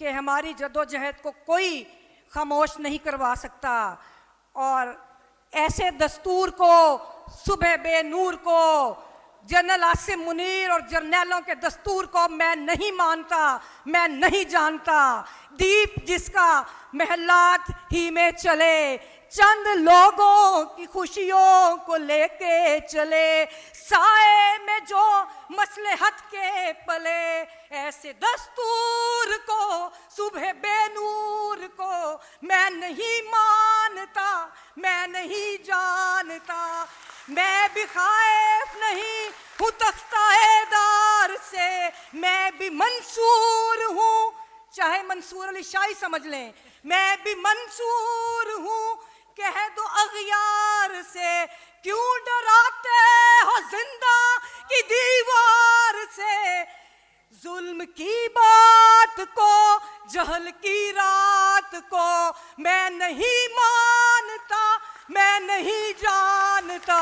کہ ہماری جدوجہد کو کوئی خاموش نہیں کروا سکتا، اور ایسے دستور کو، صبح بے نور کو، جنرل عاصم منیر اور جرنیلوں کے دستور کو میں نہیں مانتا، میں نہیں جانتا۔ دیپ جس کا محلات ہی میں چلے، چند لوگوں کی خوشیوں کو لے کے چلے، سائے میں جو مصلحت کے پلے، ایسے دستور کو، صبح بے نور کو میں نہیں مانتا، میں نہیں جانتا۔ میں بھی خائف نہیں ہوں تختہ دار سے، میں بھی منصور ہوں، چاہے منصور علی شاہی سمجھ لیں، میں بھی منصور ہوں، کہہ دو اغیار سے، کیوں ڈراتے ہو زندہ کی دیوار سے؟ ظلم کی بات کو، جہل کی رات کو میں نہیں مانتا، میں نہیں جانتا۔